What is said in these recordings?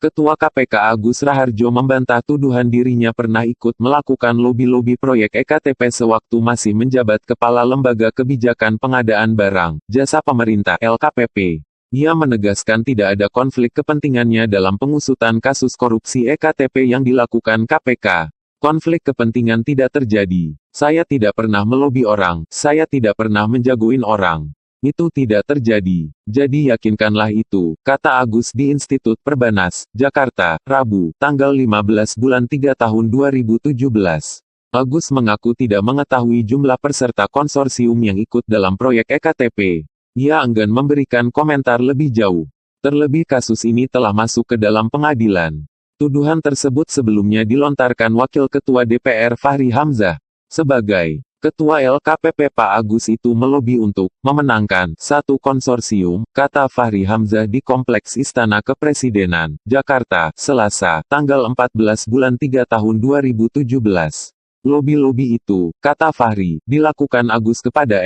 Ketua KPK Agus Raharjo membantah tuduhan dirinya pernah ikut melakukan lobi-lobi proyek EKTP sewaktu masih menjabat Kepala Lembaga Kebijakan Pengadaan Barang, Jasa Pemerintah (LKPP). Ia menegaskan tidak ada konflik kepentingannya dalam pengusutan kasus korupsi EKTP yang dilakukan KPK. Konflik kepentingan tidak terjadi. Saya tidak pernah melobi orang, saya tidak pernah menjagoin orang. Itu tidak terjadi. Jadi yakinkanlah itu, kata Agus di Institut Perbanas, Jakarta, Rabu, tanggal 15 bulan 3 tahun 2017. Agus mengaku tidak mengetahui jumlah peserta konsorsium yang ikut dalam proyek EKTP. Ia enggan memberikan komentar lebih jauh. Terlebih kasus ini telah masuk ke dalam pengadilan. Tuduhan tersebut sebelumnya dilontarkan Wakil Ketua DPR Fachri Hamzah. Sebagai Ketua LKPP, Pak Agus itu melobi untuk memenangkan satu konsorsium, kata Fachri Hamzah di Kompleks Istana Kepresidenan, Jakarta, Selasa, tanggal 14 bulan 3 tahun 2017. Lobi-lobi itu, kata Fachri, dilakukan Agus kepada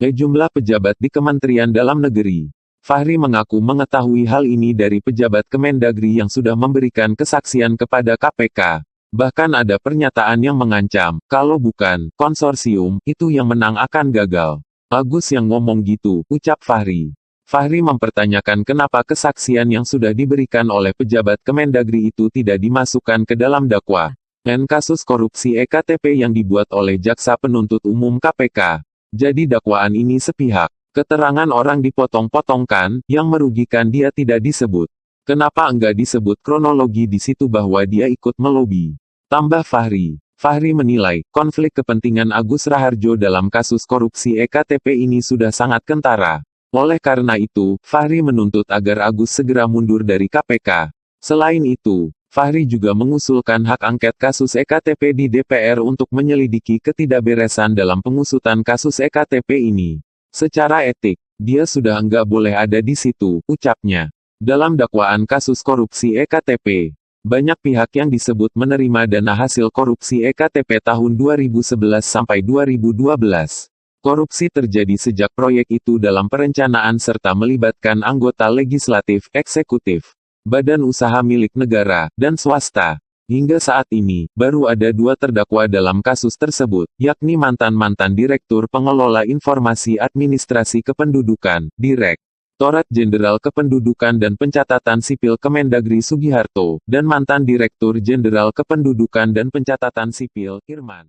sejumlah pejabat di Kementerian Dalam Negeri. Fachri mengaku mengetahui hal ini dari pejabat Kemendagri yang sudah memberikan kesaksian kepada KPK. Bahkan ada pernyataan yang mengancam, kalau bukan konsorsium, itu yang menang akan gagal. Agus yang ngomong gitu, ucap Fachri. Fachri mempertanyakan kenapa kesaksian yang sudah diberikan oleh pejabat Kemendagri itu tidak dimasukkan ke dalam dakwaan kasus korupsi EKTP yang dibuat oleh Jaksa Penuntut Umum KPK. Jadi dakwaan ini sepihak. Keterangan orang dipotong-potongkan, yang merugikan dia tidak disebut. Kenapa enggak disebut kronologi di situ bahwa dia ikut melobi? Tambah Fachri. Fachri menilai, konflik kepentingan Agus Raharjo dalam kasus korupsi EKTP ini sudah sangat kentara. Oleh karena itu, Fachri menuntut agar Agus segera mundur dari KPK. Selain itu, Fachri juga mengusulkan hak angket kasus EKTP di DPR untuk menyelidiki ketidakberesan dalam pengusutan kasus EKTP ini. Secara etik, dia sudah enggak boleh ada di situ, ucapnya. Dalam dakwaan kasus korupsi EKTP, banyak pihak yang disebut menerima dana hasil korupsi EKTP tahun 2011 sampai 2012. Korupsi terjadi sejak proyek itu dalam perencanaan serta melibatkan anggota legislatif, eksekutif, badan usaha milik negara, dan swasta. Hingga saat ini, baru ada 2 terdakwa dalam kasus tersebut, yakni mantan-mantan Direktur Pengelola Informasi Administrasi Kependudukan, Direktorat Jenderal Kependudukan dan Pencatatan Sipil Kemendagri Sugiharto, dan mantan Direktur Jenderal Kependudukan dan Pencatatan Sipil, Irman.